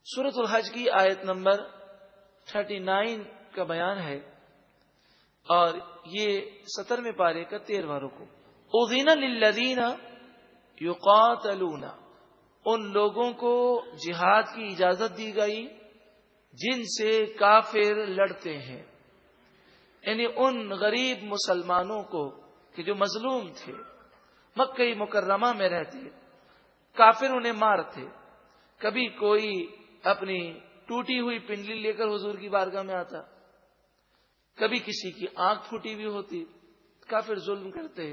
سورۃ الحج کی آیت نمبر 39 کا بیان ہے اور یہ 17ویں پارے کا 13واں رکوع. اذن للذین یقاتلون، ان لوگوں کو جہاد کی اجازت دی گئی جن سے کافر لڑتے ہیں، یعنی ان غریب مسلمانوں کو کہ جو مظلوم تھے، مکہ مکرمہ میں رہتے، کافر انہیں مارتے. کبھی کوئی اپنی ٹوٹی ہوئی پنڈلی لے کر حضور کی بارگاہ میں آتا، کبھی کسی کی آنکھ پھوٹی ہوئی ہوتی، کافر ظلم کرتے.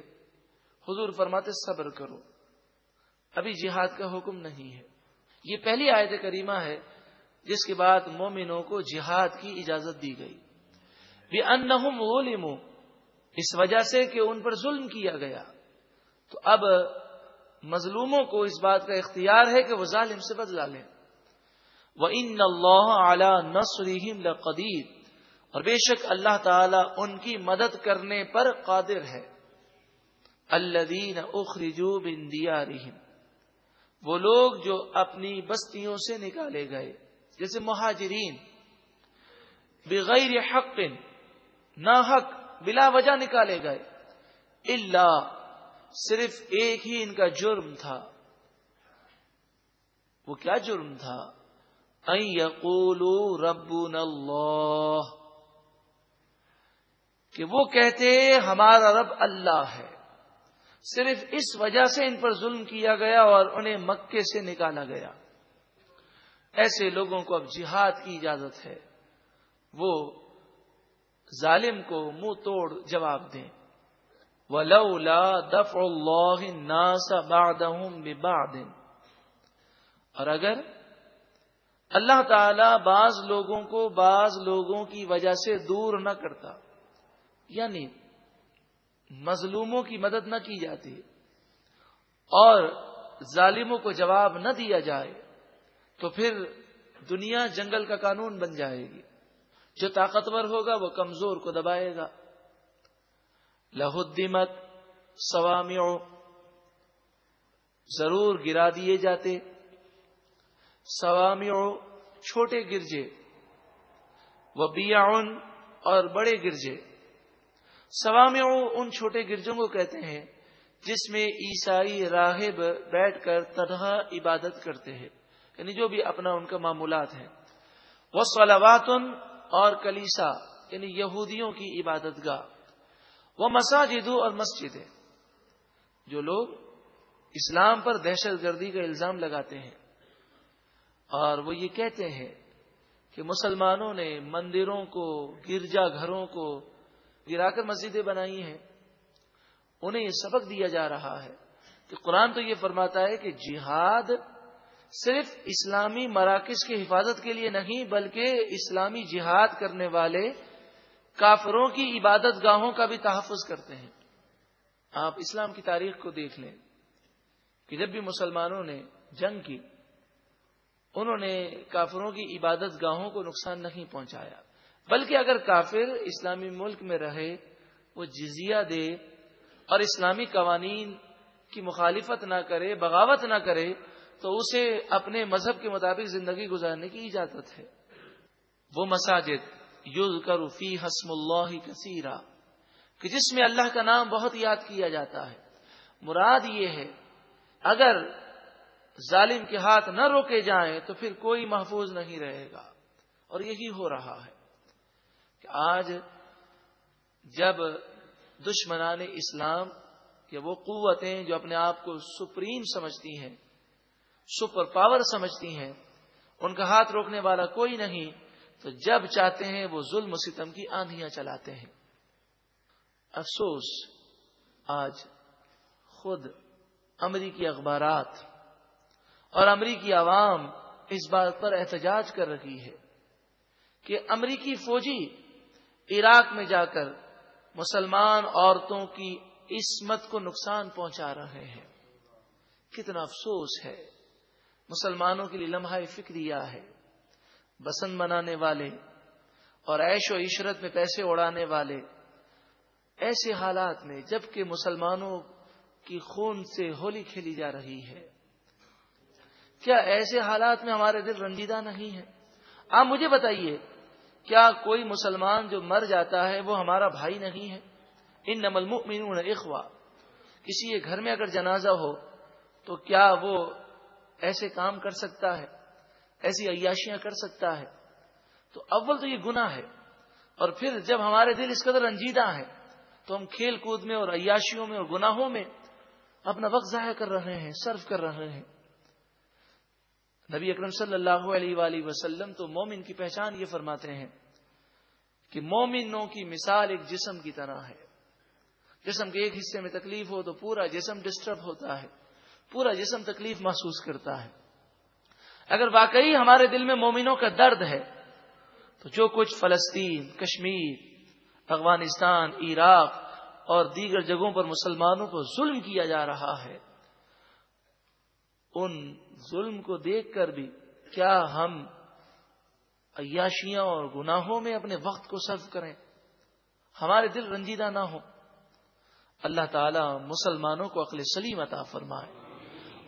حضور فرماتے صبر کرو، ابھی جہاد کا حکم نہیں ہے. یہ پہلی آیت کریمہ ہے جس کے بعد مومنوں کو جہاد کی اجازت دی گئی. بِأَنَّهُمْ ظُلِمُوا، اس وجہ سے کہ ان پر ظلم کیا گیا. تو اب مظلوموں کو اس بات کا اختیار ہے کہ وہ ظالم سے بدلہ لیں. وَإِنَّ اللَّهَ عَلَى نَصْرِهِمْ لَقَدِيرٌ، اور بے شک اللہ تعالی ان کی مدد کرنے پر قادر ہے. الَّذِينَ أُخْرِجُوا مِن دِيَارِهِمْ، وہ لوگ جو اپنی بستیوں سے نکالے گئے، جیسے مہاجرین. بغیر حق، نا حق، بلا وجہ نکالے گئے. الا، صرف ایک ہی ان کا جرم تھا. وہ کیا جرم تھا؟ ان یقولوا ربنا اللہ، کہ وہ کہتے ہمارا رب اللہ ہے. صرف اس وجہ سے ان پر ظلم کیا گیا اور انہیں مکے سے نکالا گیا. ایسے لوگوں کو اب جہاد کی اجازت ہے، وہ ظالم کو منہ توڑ جواب دیں. وَلَوْلَا دَفْعُ اللَّهِ النَّاسَ بَعْضَهُمْ بِبَعْضٍ، اور اگر اللہ تعالی بعض لوگوں کو بعض لوگوں کی وجہ سے دور نہ کرتا، یعنی مظلوموں کی مدد نہ کی جاتی اور ظالموں کو جواب نہ دیا جائے، تو پھر دنیا جنگل کا قانون بن جائے گی. جو طاقتور ہوگا وہ کمزور کو دبائے گا. لَهُدِّمَتْ صَوَامِعُ، ضرور گرا دیے جاتے. صوامع چھوٹے گرجے، وبیع اور بڑے گرجے. صوامع ان چھوٹے گرجوں کو کہتے ہیں جس میں عیسائی راہب بیٹھ کر تنہا عبادت کرتے ہیں، یعنی جو بھی اپنا ان کا معمولات ہیں. وصلوات، اور کلیسا یعنی یہودیوں کی عبادت گاہ. ومساجد، اور مسجدیں. جو لوگ اسلام پر دہشت گردی کا الزام لگاتے ہیں اور وہ یہ کہتے ہیں کہ مسلمانوں نے مندروں کو، گرجا گھروں کو گرا کر مسجدیں بنائی ہیں، انہیں یہ سبق دیا جا رہا ہے کہ قرآن تو یہ فرماتا ہے کہ جہاد صرف اسلامی مراکز کی حفاظت کے لیے نہیں، بلکہ اسلامی جہاد کرنے والے کافروں کی عبادت گاہوں کا بھی تحفظ کرتے ہیں. آپ اسلام کی تاریخ کو دیکھ لیں کہ جب بھی مسلمانوں نے جنگ کی، انہوں نے کافروں کی عبادت گاہوں کو نقصان نہیں پہنچایا، بلکہ اگر کافر اسلامی ملک میں رہے، وہ جزیہ دے اور اسلامی قوانین کی مخالفت نہ کرے، بغاوت نہ کرے، تو اسے اپنے مذہب کے مطابق زندگی گزارنے کی اجازت ہے. وہ مساجد یذکر فیہا اسم اللہ کثیرا، کہ جس میں اللہ کا نام بہت یاد کیا جاتا ہے. مراد یہ ہے اگر ظالم کے ہاتھ نہ روکے جائیں تو پھر کوئی محفوظ نہیں رہے گا. اور یہی ہو رہا ہے کہ آج جب دشمنان اسلام کہ وہ قوتیں جو اپنے آپ کو سپریم سمجھتی ہیں، سپر پاور سمجھتی ہیں، ان کا ہاتھ روکنے والا کوئی نہیں، تو جب چاہتے ہیں وہ ظلم و ستم کی آندھیاں چلاتے ہیں. افسوس، آج خود امریکی اخبارات اور امریکی عوام اس بات پر احتجاج کر رہی ہے کہ امریکی فوجی عراق میں جا کر مسلمان عورتوں کی عصمت کو نقصان پہنچا رہے ہیں. کتنا افسوس ہے. مسلمانوں کے لیے لمحہ فکریہ ہے. بسنت منانے والے اور عیش و عشرت میں پیسے اڑانے والے ایسے حالات میں، جبکہ مسلمانوں کی خون سے ہولی کھیلی جا رہی ہے، کیا ایسے حالات میں ہمارے دل رنجیدہ نہیں ہیں؟ آپ مجھے بتائیے، کیا کوئی مسلمان جو مر جاتا ہے وہ ہمارا بھائی نہیں ہے؟ انما المؤمنون اخوہ. کسی کے گھر میں اگر جنازہ ہو تو کیا وہ ایسے کام کر سکتا ہے، ایسی عیاشیاں کر سکتا ہے؟ تو اول تو یہ گناہ ہے، اور پھر جب ہمارے دل اس قدر رنجیدہ ہیں تو ہم کھیل کود میں اور عیاشیوں میں اور گناہوں میں اپنا وقت ضائع کر رہے ہیں، صرف کر رہے ہیں. نبی اکرم صلی اللہ علیہ وآلہ وسلم تو مومن کی پہچان یہ فرماتے ہیں کہ مومنوں کی مثال ایک جسم کی طرح ہے. جسم کے ایک حصے میں تکلیف ہو تو پورا جسم ڈسٹرب ہوتا ہے، پورا جسم تکلیف محسوس کرتا ہے. اگر واقعی ہمارے دل میں مومنوں کا درد ہے تو جو کچھ فلسطین، کشمیر، افغانستان، عراق اور دیگر جگہوں پر مسلمانوں کو ظلم کیا جا رہا ہے، ان ظلم کو دیکھ کر بھی کیا ہم عیاشیاں اور گناہوں میں اپنے وقت کو صرف کریں، ہمارے دل رنجیدہ نہ ہو؟ اللہ تعالی مسلمانوں کو عقل سلیم عطا فرمائے.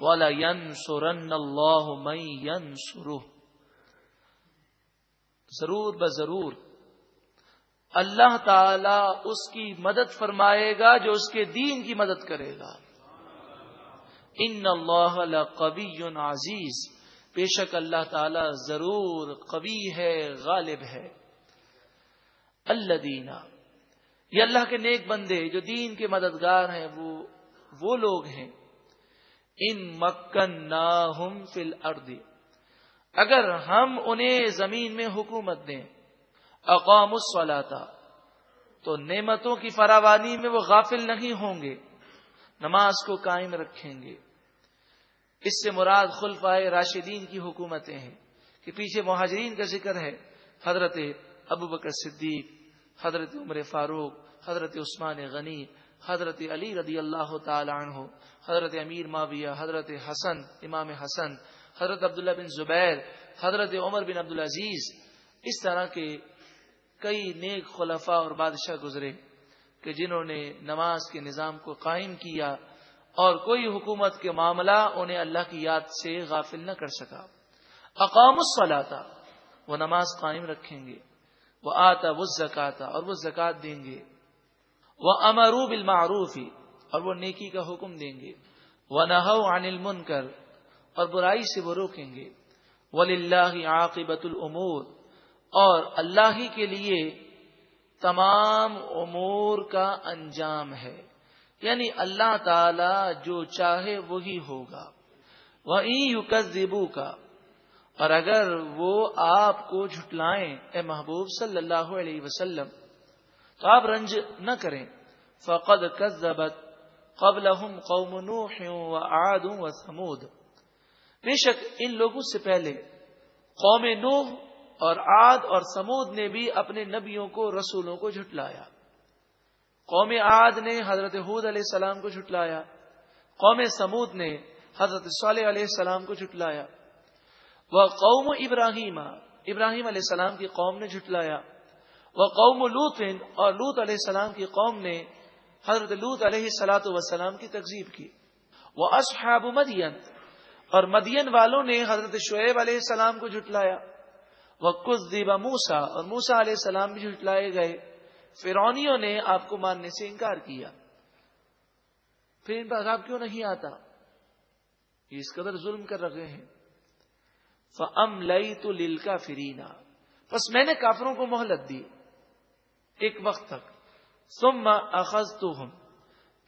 وَلَا يَنْصُرَنَّ اللَّهُ مَن يَنْصُرُهُ. ضرور بضرور اللہ تعالی اس کی مدد فرمائے گا جو اس کے دین کی مدد کرے گا. ان اللہ لقوی عزیز. بے شک اللہ تعالی ضرور قوی ہے، غالب ہے. الذین، یہ اللہ کے نیک بندے جو دین کے مددگار ہیں، وہ لوگ ہیں. ان مکناہم فی الارض، اگر ہم انہیں زمین میں حکومت دیں، اقاموا الصلاۃ، تو نعمتوں کی فراوانی میں وہ غافل نہیں ہوں گے، نماز کو قائم رکھیں گے. اس سے مراد خلفائے راشدین کی حکومتیں ہیں کہ پیچھے مہاجرین کا ذکر ہے، حضرت ابوبکر صدیق، حضرت عمر فاروق، حضرت عثمان غنی، حضرت علی رضی اللہ تعالی عنہ، حضرت امیر معاویہ، حضرت حسن، امام حسن، حضرت عبداللہ بن زبیر، حضرت عمر بن عبدالعزیز. اس طرح کے کئی نیک خلفاء اور بادشاہ گزرے کہ جنہوں نے نماز کے نظام کو قائم کیا اور کوئی حکومت کے معاملہ انہیں اللہ کی یاد سے غافل نہ کر سکا. اقاموا الصلاۃ، وہ نماز قائم رکھیں گے. وآتوا الزکاۃ، اور وہ زکوٰۃ دیں گے. وامروا بالمعروف، اور وہ نیکی کا حکم دیں گے. ونہوا عن المنکر، اور برائی سے وہ روکیں گے. وللہ عاقبۃ الامور، اور اللہ ہی کے لیے تمام امور کا انجام ہے، یعنی اللہ تعالی جو چاہے وہی ہوگا. وَإِن يُكَذِّبُوكَ، اور اگر وہ آپ کو جھٹلائیں اے محبوب صلی اللہ علیہ وسلم تو آپ رنج نہ کریں. فَقَدْ كَذَّبَتْ قَبْلَهُمْ قَوْمُ نُوحٍ وَعَادٌ وَثَمُودَ، بے شک ان لوگوں سے پہلے قوم نوح اور عاد اور سمود نے بھی اپنے نبیوں کو، رسولوں کو جھٹلایا. قوم عاد نے حضرت ہود علیہ السلام کو جھٹلایا، قوم سمود نے حضرت صالح علیہ السلام کو جھٹلایا. وقوم ابراہیم، ابراہیم علیہ السلام کی قوم نے جھٹلایا. وقوم لوط، اور لوط علیہ السلام کی قوم نے حضرت لوط علیہ الصلاۃ والسلام کی تکذیب کی. واصحاب مدین، اور مدین والوں نے حضرت شعیب علیہ السلام کو جھٹلایا. وکذب موسیٰ، اور موسیٰ علیہ السلام بھی جھٹلائے گئے. فرعونیوں نے آپ کو ماننے سے انکار کیا. پھر ان پر عذاب کیوں نہیں آتا؟ یہ اس قدر ظلم کر رہے ہیں. فَأَمْلَيْتُ لِلْكَافِرِينَ، بس میں نے کافروں کو مہلت دی ایک وقت تک. ثُمَّ أَخَذْتُهُمْ،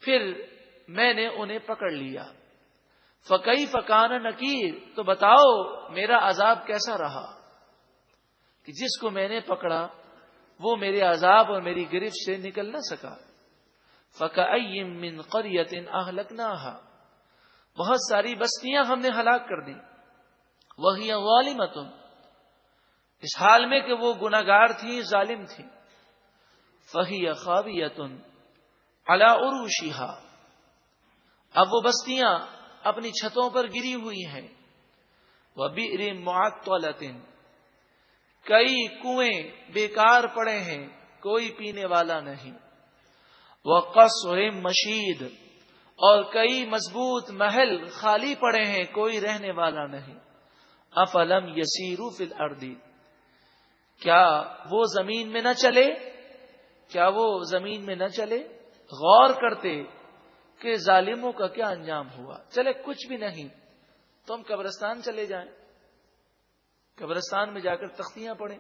پھر میں نے انہیں پکڑ لیا. فَكَيْفَ كَانَ نَكِيرٌ، تو بتاؤ میرا عذاب کیسا رہا کہ جس کو میں نے پکڑا وہ میرے عذاب اور میری گرفت سے نکل نہ سکا. فَكَأَيٍّ مِّن قَرْيَةٍ أَهْلَكْنَاهَا، بہت ساری بستیاں ہم نے ہلاک کر دیں. وَهِيَ ظَالِمَةٌ، اس حال میں کہ وہ گناہگار تھیں، ظالم تھیں. فَهِيَ خَاوِيَةٌ عَلَى عُرُوشِهَا، اب وہ بستیاں اپنی چھتوں پر گری ہوئی ہیں. وَبِئْرٍ مُعَطَّلَةٍ، کئی کنویں بیکار پڑے ہیں، کوئی پینے والا نہیں. وَقَصْرٍ مَشِيدٍ، اور کئی مضبوط محل خالی پڑے ہیں، کوئی رہنے والا نہیں۔ افلم یسیروا فی الارض، کیا وہ زمین میں نہ چلے، کیا وہ زمین میں نہ چلے، غور کرتے کہ ظالموں کا کیا انجام ہوا۔ چلے کچھ بھی نہیں تو ہم قبرستان چلے جائیں، قبرستان میں جا کر تختیاں پڑھیں،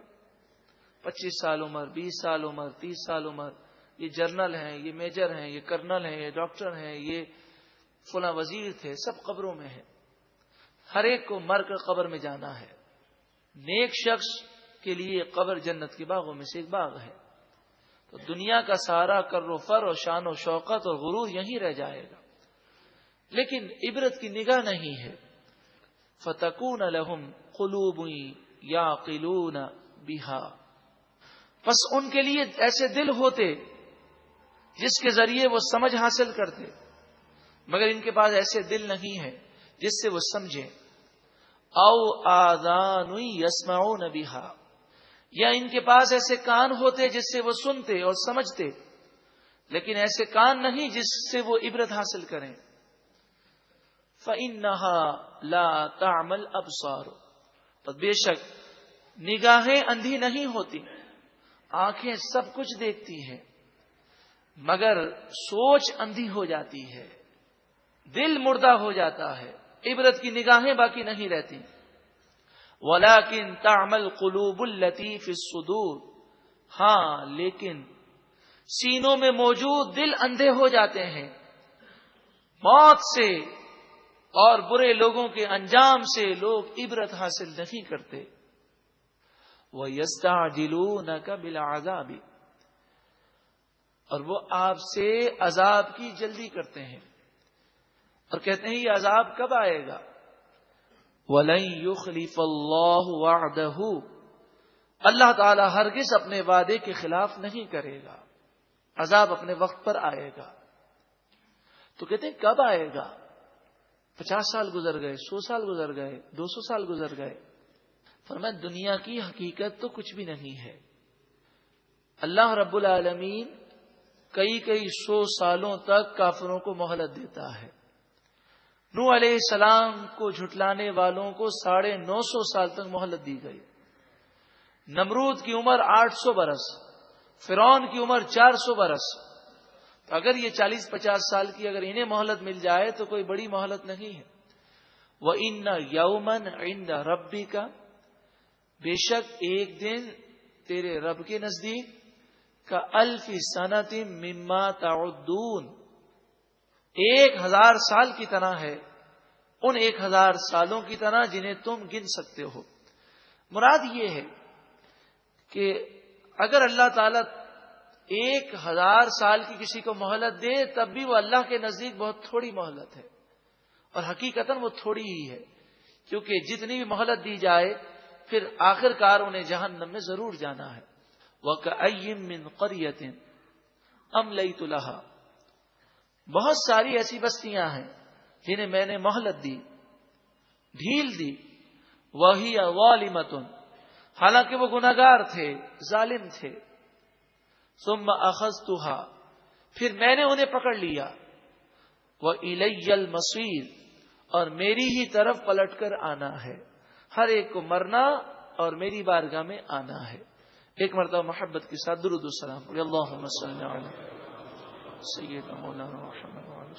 25 سال عمر، 20 سال عمر، 30 سال عمر، یہ جرنل ہیں، یہ میجر ہیں، یہ کرنل ہیں، یہ ڈاکٹر ہیں، یہ فلاں وزیر تھے، سب قبروں میں ہیں۔ ہر ایک کو مر کر قبر میں جانا ہے۔ نیک شخص کے لیے قبر جنت کے باغوں میں سے ایک باغ ہے۔ تو دنیا کا سارا کر و فر اور شان و شوقت اور غرور یہیں رہ جائے گا، لیکن عبرت کی نگاہ نہیں ہے۔ فَتَكُونَ لَهُمْ قُلُوبٌ يَعْقِلُونَ بِهَا، بس ان کے لیے ایسے دل ہوتے جس کے ذریعے وہ سمجھ حاصل کرتے، مگر ان کے پاس ایسے دل نہیں ہے جس سے وہ سمجھے۔ او آذان یسمعون بها، یا ان کے پاس ایسے کان ہوتے جس سے وہ سنتے اور سمجھتے، لیکن ایسے کان نہیں جس سے وہ عبرت حاصل کریں۔ فَإِنَّهَا لَا تَعْمَى الْأَبْصَارُ، تو بے شک نگاہیں اندھی نہیں ہوتی، آنکھیں سب کچھ دیکھتی ہیں، مگر سوچ اندھی ہو جاتی ہے، دل مردہ ہو جاتا ہے، عبرت کی نگاہیں باقی نہیں رہتی۔ وَلَكِن تَعْمَى الْقُلُوبُ الَّتِي فِي الصُّدُورِ، ہاں لیکن سینوں میں موجود دل اندھے ہو جاتے ہیں، موت سے اور برے لوگوں کے انجام سے لوگ عبرت حاصل نہیں کرتے۔ وَيَسْتَعْجِلُونَكَ بِالْعَذَابِ، اور وہ آپ سے عذاب کی جلدی کرتے ہیں اور کہتے ہیں یہ عذاب کب آئے گا۔ وَلَن يُخْلِفَ اللَّهُ وَعْدَهُ، اللہ تعالی ہرگز اپنے وعدے کے خلاف نہیں کرے گا، عذاب اپنے وقت پر آئے گا۔ تو کہتے ہیں کب آئے گا؟ 50 سال گزر گئے، 100 سال گزر گئے، 200 سال گزر گئے۔ فرمایا دنیا کی حقیقت تو کچھ بھی نہیں ہے۔ اللہ رب العالمین کئی 100 سالوں تک کافروں کو مہلت دیتا ہے۔ نوح علیہ السلام کو جھٹلانے والوں کو 950 سال تک مہلت دی گئی۔ نمرود کی عمر 800 برس، فرعون کی عمر 400 برس۔ تو اگر یہ 40-50 سال کی اگر انہیں مہلت مل جائے تو کوئی بڑی مہلت نہیں ہے۔ وَإِنَّ يَوْمًا عِندَ رَبِّكَ، بے شک ایک دن تیرے رب کے نزدیک کا الف سنۃ مما تعدون، 1000 سال کی طرح ہے، ان 1000 سالوں کی طرح جنہیں تم گن سکتے ہو۔ مراد یہ ہے کہ اگر اللہ تعالی 1000 سال کی کسی کو مہلت دے تب بھی وہ اللہ کے نزدیک بہت تھوڑی مہلت ہے، اور حقیقتاً وہ تھوڑی ہی ہے، کیونکہ جتنی بھی مہلت دی جائے پھر آخر کار انہیں جہنم میں ضرور جانا ہے۔ وَكَأَيٍّ مِّن قَرْيَةٍ أَمْلَيْتُ لَهَا، بہت ساری ایسی بستیاں ہیں جنہیں میں نے مہلت دی، ڈھیل دی، وَهِيَ ظَالِمَةٌ، حالانکہ وہ گناہگار تھے، ظالم تھے، ثُمَّ أَخَذْتُهَا، پھر میں نے انہیں پکڑ لیا، وَإِلَيَّ الْمَصِيرُ، اور میری ہی طرف پلٹ کر آنا ہے، ہر ایک کو مرنا اور میری بارگاہ میں آنا ہے۔ ایک مرتبہ محبت کے ساتھ درود و سلام، اللہم صلی علی سیدنا مولانا محمد وعلی